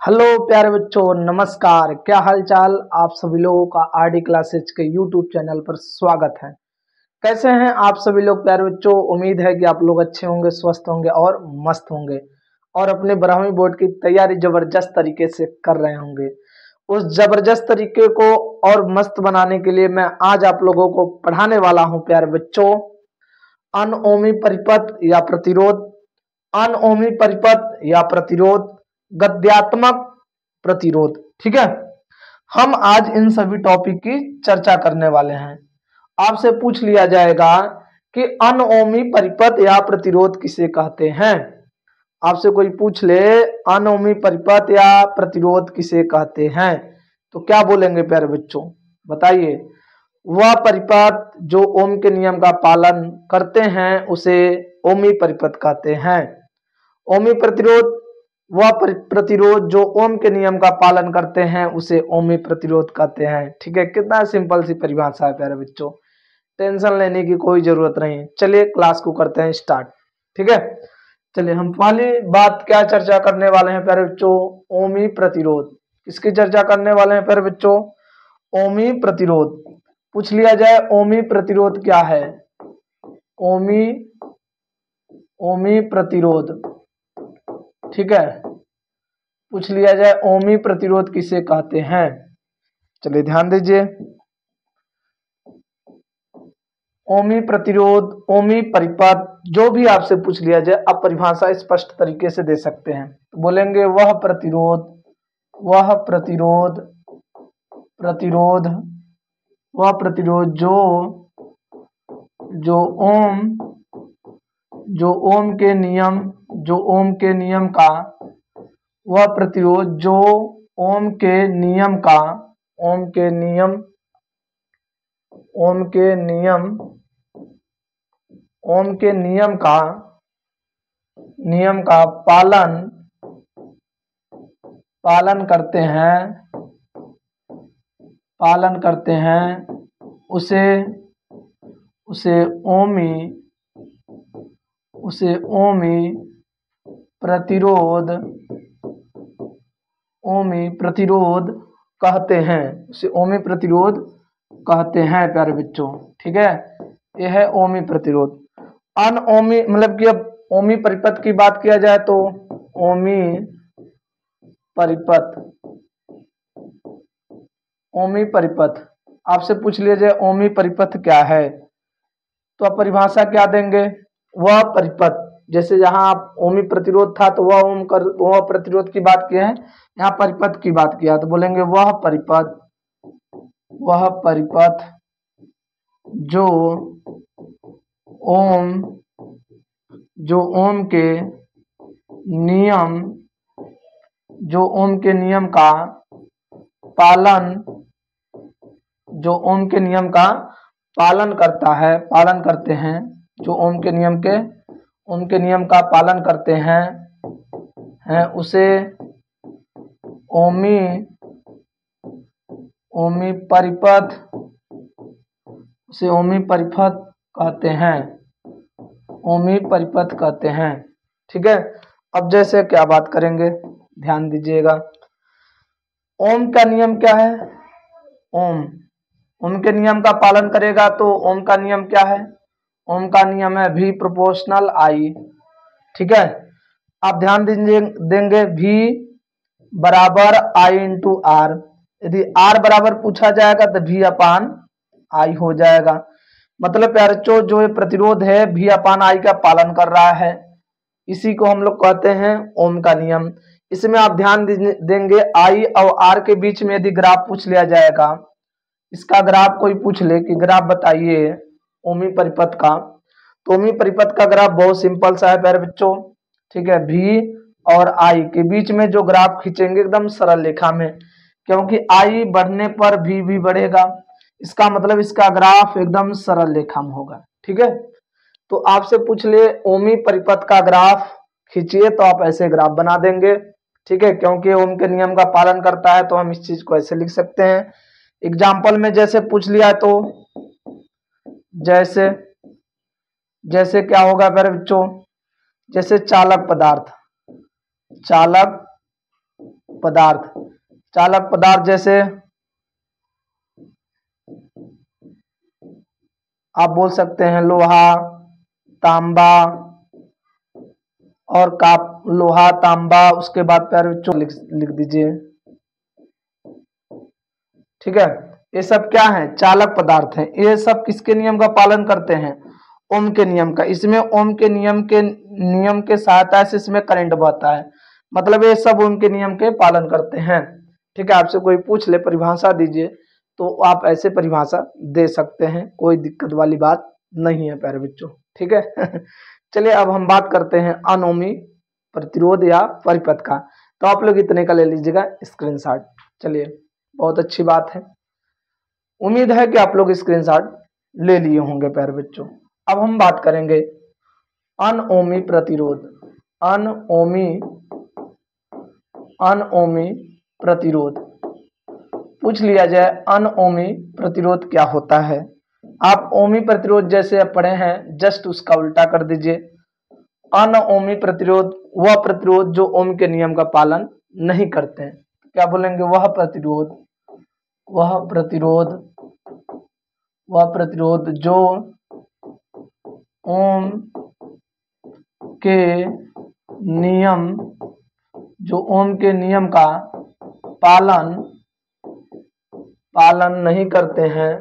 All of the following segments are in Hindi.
हेलो प्यारे बच्चों, नमस्कार। क्या हाल चाल आप सभी लोगों का आरडी क्लासेज के यूट्यूब चैनल पर स्वागत है। कैसे हैं आप सभी लोग प्यारे बच्चों? उम्मीद है कि आप लोग अच्छे होंगे, स्वस्थ होंगे और मस्त होंगे और अपने 12वीं बोर्ड की तैयारी जबरदस्त तरीके से कर रहे होंगे। उस जबरदस्त तरीके को और मस्त बनाने के लिए मैं आज आप लोगों को पढ़ाने वाला हूं प्यारे बच्चों, अनओमी परिपथ या प्रतिरोध, अनओमी परिपथ या प्रतिरोध, गद्यात्मक प्रतिरोध। ठीक है, हम आज इन सभी टॉपिक की चर्चा करने वाले हैं। आपसे पूछ लिया जाएगा कि अनओमी परिपथ या प्रतिरोध किसे कहते हैं। आपसे कोई पूछ ले अनओमी परिपथ या प्रतिरोध किसे कहते हैं, तो क्या बोलेंगे प्यारे बच्चों? बताइए। वह परिपथ जो ओम के नियम का पालन करते हैं उसे ओमी परिपथ कहते हैं। ओमी प्रतिरोध, वह प्रतिरोध जो ओम के नियम का पालन करते हैं उसे ओमी प्रतिरोध कहते हैं। ठीक है, कितना सिंपल सी परिभाषा है प्यारे बच्चों, टेंशन लेने की कोई जरूरत नहीं। चलिए क्लास को करते हैं स्टार्ट। ठीक है, चलिए हम पहली बात क्या चर्चा करने वाले हैं प्यारे बच्चों? ओमी प्रतिरोध। किसकी चर्चा करने वाले हैं प्यारे बच्चों? ओमी प्रतिरोध। पूछ लिया जाए ओमी प्रतिरोध क्या है? ओमी ओमी प्रतिरोध। ठीक है, पूछ लिया जाए ओमी प्रतिरोध किसे कहते हैं। चलिए ध्यान दीजिए। ओमी प्रतिरोध, ओमी परिपथ, जो भी आपसे पूछ लिया जाए आप परिभाषा स्पष्ट तरीके से दे सकते हैं। तो बोलेंगे वह प्रतिरोध, वह प्रतिरोध, प्रतिरोध, वह प्रतिरोध जो ओम जो ओम के नियम जो ओम के नियम का, वह प्रतिरोध जो ओम के नियम का, ओम के नियम, ओम के नियम, ओम के नियम का पालन करते हैं उसे ओमी प्रतिरोध, ओमी प्रतिरोध कहते हैं। उसे ओमी प्रतिरोध कहते हैं प्यारे बच्चों। ठीक है, यह है ओमी प्रतिरोध। अनओमी मतलब कि अब ओमी परिपथ की बात किया जाए तो ओमी परिपथ, ओमी परिपथ आपसे पूछ लिया जाए ओमी परिपथ क्या है, तो आप परिभाषा क्या देंगे? वह परिपथ, जैसे जहां आप ओमी प्रतिरोध था तो वह प्रतिरोध की बात किए हैं, यहाँ परिपथ की बात किया तो बोलेंगे वह परिपथ, वह परिपथ जो ओम के नियम, जो ओम के नियम का पालन, जो ओम के नियम का पालन करते हैं, जो ओम के नियम का पालन करते हैं उसे ओमी परिपथ, उसे ओमी परिपथ कहते हैं, ओमी परिपथ कहते हैं। ठीक है, अब जैसे क्या बात करेंगे, ध्यान दीजिएगा। ओम का नियम क्या है? ओम के नियम का पालन करेगा तो ओम का नियम क्या है? ओम का नियम है V प्रोपोर्शनल I। ठीक है, आप ध्यान देंगे V बराबर I इंटू R। यदि R बराबर पूछा जाएगा तो V अपान I हो जाएगा। मतलब प्यारे बच्चों, जो ये प्रतिरोध है V अपान I का पालन कर रहा है, इसी को हम लोग कहते हैं ओम का नियम। इसमें आप ध्यान देंगे I और R के बीच में यदि ग्राफ पूछ लिया जाएगा, इसका ग्राफ कोई पूछ ले कि ग्राफ बताइए ओमी परिपथ का, तो ओमी परिपथ का ग्राफ बहुत सिंपल सा है प्यारे बच्चों। ठीक है, V और I के बीच में जो ग्राफ खींचेंगे एकदम सरल रेखा में, क्योंकि I बढ़ने पर V भी बढ़ेगा, इसका मतलब इसका ग्राफ एकदम सरल रेखा में होगा। ठीक है, तो आपसे पूछ ले ओमी परिपथ का ग्राफ खींचिए तो आप ऐसे ग्राफ बना देंगे। ठीक है, क्योंकि ओम के नियम का पालन करता है तो हम इस चीज को ऐसे लिख सकते हैं। एग्जाम्पल में जैसे पूछ लिया तो जैसे क्या होगा मेरे बच्चों? जैसे चालक पदार्थ। चालक पदार्थ जैसे आप बोल सकते हैं लोहा, तांबा और लोहा, तांबा, उसके बाद प्यारे बच्चों लिख दीजिए। ठीक है, ये सब क्या है? चालक पदार्थ हैं। ये सब किसके नियम का पालन करते हैं? ओम के नियम का। इसमें ओम के नियम के सहायता से इसमें करंट बहता है, मतलब ये सब ओम के नियम के पालन करते हैं। ठीक है, आपसे कोई पूछ ले परिभाषा दीजिए तो आप ऐसे परिभाषा दे सकते हैं, कोई दिक्कत वाली बात नहीं है प्यारे बच्चों। ठीक है चलिए अब हम बात करते हैं अनोमी प्रतिरोध या परिपथ का। तो आप लोग इतने का ले लीजिएगा स्क्रीनशॉट। चलिए, बहुत अच्छी बात है, उम्मीद है कि आप लोग स्क्रीनशॉट ले लिए होंगे प्यारे बच्चों। अब हम बात करेंगे अनओमी प्रतिरोध। अनओमी प्रतिरोध पूछ लिया जाए, अनओमी प्रतिरोध क्या होता है? आप ओमी प्रतिरोध जैसे पढ़े हैं जस्ट उसका उल्टा कर दीजिए। अनओमी प्रतिरोध वह प्रतिरोध जो ओम के नियम का पालन नहीं करते हैं। क्या बोलेंगे? वह प्रतिरोध जो ओम के नियम का पालन नहीं करते हैं,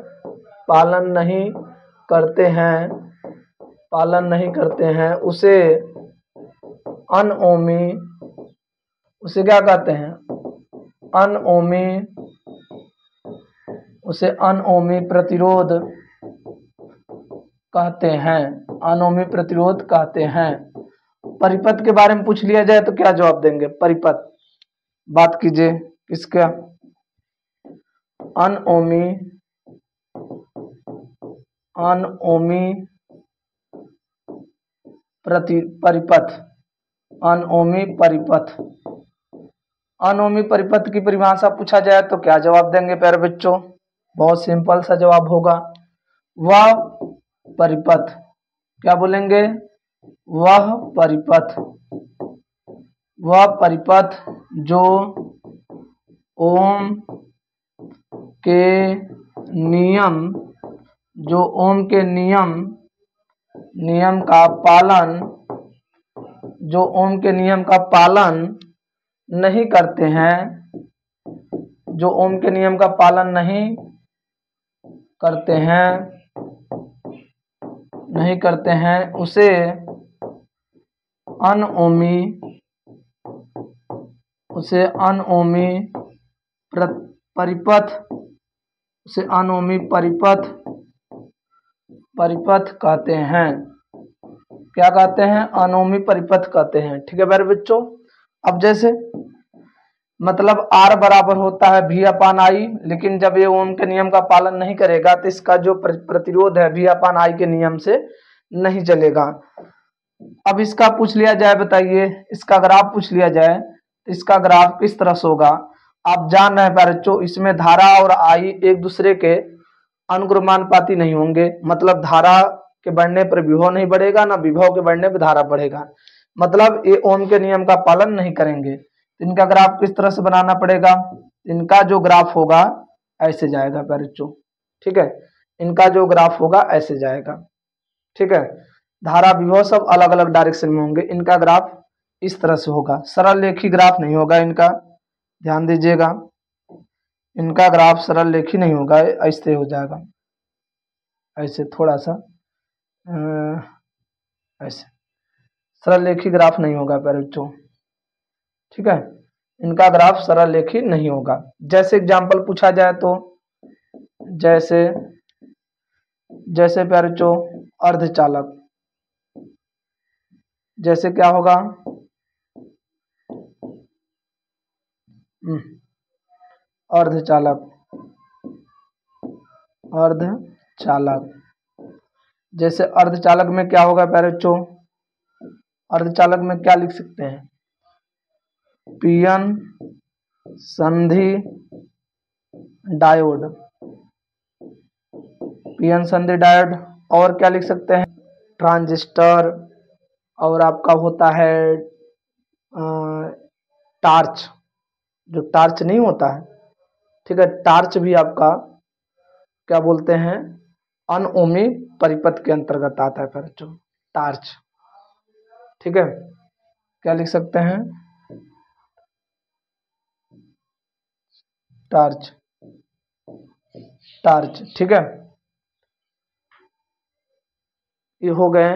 उसे क्या कहते हैं? अनओमी प्रतिरोध कहते हैं। परिपथ के बारे में पूछ लिया जाए तो क्या जवाब देंगे? परिपथ बात कीजिए किसका? अनओमी परिपथ। अनओमी परिपथ की परिभाषा पूछा जाए तो क्या जवाब देंगे प्यारे बच्चों? बहुत सिंपल सा जवाब होगा, वह परिपथ। क्या बोलेंगे? वह परिपथ जो ओम के नियम का पालन नहीं करते हैं, उसे अनओमी परिपथ कहते हैं। क्या कहते हैं? अनोमी परिपथ कहते हैं। ठीक है मेरे बच्चों। अब जैसे मतलब R बराबर होता है V अपान I, लेकिन जब ये ओम के नियम का पालन नहीं करेगा तो इसका जो प्रतिरोध है V अपान I के नियम से नहीं चलेगा। अब इसका पूछ लिया जाए, बताइए इसका ग्राफ पूछ लिया जाए तो इसका ग्राफ किस तरह से होगा? आप जान रहे हैं प्यारे बच्चों, इसमें धारा और I एक दूसरे के अनुक्रमानुपाती नहीं होंगे, मतलब धारा के बढ़ने पर विभव नहीं बढ़ेगा, ना विभव के बढ़ने पर धारा बढ़ेगा, मतलब ये ओम के नियम का पालन नहीं करेंगे। इनका ग्राफ किस तरह से बनाना पड़ेगा? इनका जो ग्राफ होगा ऐसे जाएगा प्यारे बच्चों। ठीक है, इनका जो ग्राफ होगा ऐसे जाएगा। ठीक है, धारा विभव सब अलग अलग डायरेक्शन में होंगे। इनका ग्राफ इस तरह से होगा, सरल रेखी ग्राफ नहीं होगा इनका, ध्यान दीजिएगा। इनका ग्राफ सरल रेखी नहीं होगा, ऐसे हो जाएगा, ऐसे थोड़ा सा ऐसे सरल रेखी ग्राफ नहीं होगा प्यारे बच्चों। ठीक है, इनका ग्राफ सरल रेखी नहीं होगा। जैसे एग्जाम्पल पूछा जाए तो जैसे प्यारे बच्चों अर्धचालक, जैसे क्या होगा? अर्धचालक जैसे अर्धचालक में क्या होगा प्यारे बच्चों? अर्धचालक में क्या लिख सकते हैं? पीएन संधि डायोड, और क्या लिख सकते हैं? ट्रांजिस्टर, और आपका होता है टार्च, जो टार्च नहीं होता है, ठीक है, टार्च भी आपका क्या बोलते हैं, अनओमी परिपथ के अंतर्गत आता है बच्चों, टार्च। ठीक है, क्या लिख सकते हैं, टार्च, टार्च। ठीक है, ये हो गए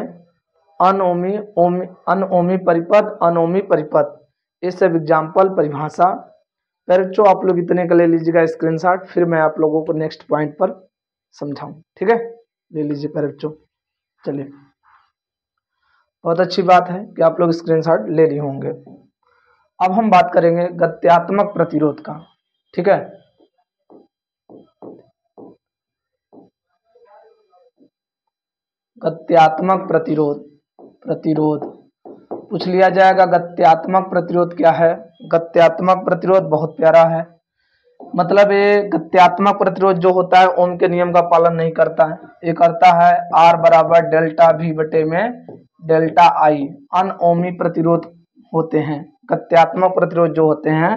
अनओमी, ओमी, अनओमी परिपथ, अनओमी परिपथ, इस सब एग्जाम्पल परिभाषा। बच्चों आप लोग इतने का ले लीजिएगा स्क्रीनशॉट, फिर मैं आप लोगों को नेक्स्ट पॉइंट पर समझाऊं। ठीक है, ले लीजिए बच्चों। चलिए, बहुत अच्छी बात है कि आप लोग स्क्रीनशॉट ले लिए होंगे। अब हम बात करेंगे गत्यात्मक प्रतिरोध का। ठीक है, गत्यात्मक प्रतिरोध, प्रतिरोध पूछ लिया जाएगा, गत्यात्मक प्रतिरोध क्या है। गत्यात्मक प्रतिरोध बहुत प्यारा है, मतलब ये गत्यात्मक प्रतिरोध जो होता है ओम के नियम का पालन नहीं करता है, ये करता है R बराबर डेल्टा V बटे में डेल्टा I। अनओमी प्रतिरोध होते हैं, गत्यात्मक प्रतिरोध जो होते हैं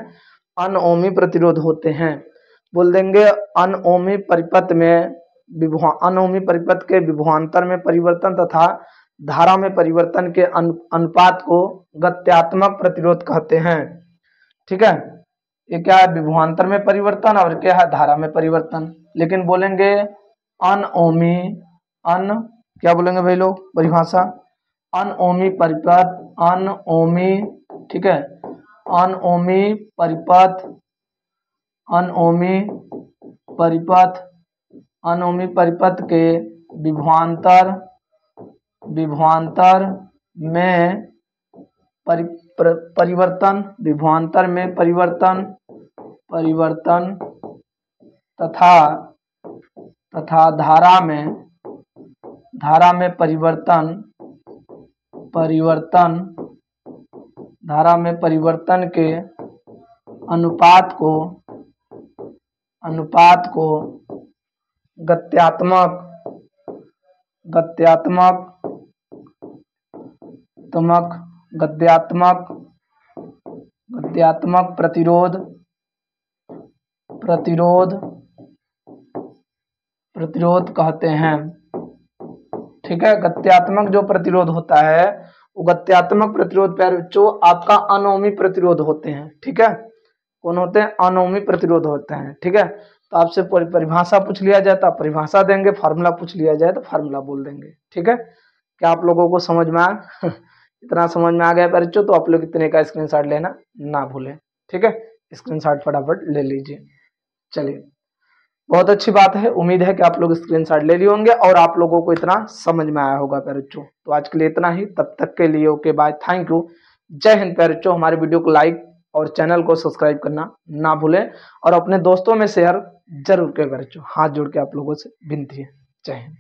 अनओमी प्रतिरोध होते हैं। बोल देंगे अनओमी परिपथ में अनओमी परिपथ के विभवांतर में परिवर्तन तथा धारा में परिवर्तन के अनुपात को गत्यात्मक प्रतिरोध कहते हैं। ठीक है, ये क्या है, विभवांतर में परिवर्तन और क्या है, धारा में परिवर्तन। लेकिन बोलेंगे अनओमी, क्या बोलेंगे भाई लोग परिभाषा, अनओमी परिपथ, अनओमी, ठीक है, अनओमी परिपथ, अनओमी परिपथ, अनओमी परिपथ के विभवांतर में परिवर्तन, विभवांतर में परिवर्तन तथा धारा में परिवर्तन, धारा में परिवर्तन के अनुपात को गत्यात्मक प्रतिरोध कहते हैं। ठीक है, गत्यात्मक जो प्रतिरोध होता है वो गत्यात्मक प्रतिरोध प्यारे बच्चों आपका अनओमी प्रतिरोध होते हैं। ठीक है, कौन होते हैं, अनओमी प्रतिरोध होते हैं। ठीक है, तो आपसे परिभाषा पूछ लिया जाए तो आप परिभाषा देंगे, फार्मूला पूछ लिया जाए तो फार्मूला बोल देंगे। ठीक है, क्या आप लोगों को समझ में आया इतना समझ में आ गया बच्चों, तो आप लोग इतने का स्क्रीनशॉट लेना ना भूलें। ठीक है, स्क्रीनशॉट फटाफट ले लीजिए। चलिए, बहुत अच्छी बात है, उम्मीद है कि आप लोग स्क्रीनशॉट ले लिए होंगे और आप लोगों को इतना समझ में आया होगा बच्चों। तो आज के लिए इतना ही, तब तक के लिए ओके बाय, थैंक यू, जय हिंद बच्चों। हमारे वीडियो को लाइक और चैनल को सब्सक्राइब करना ना भूलें और अपने दोस्तों में शेयर जरूर करें बच्चों। हाथ जोड़ के आप लोगों से विनती है, जय हिंद।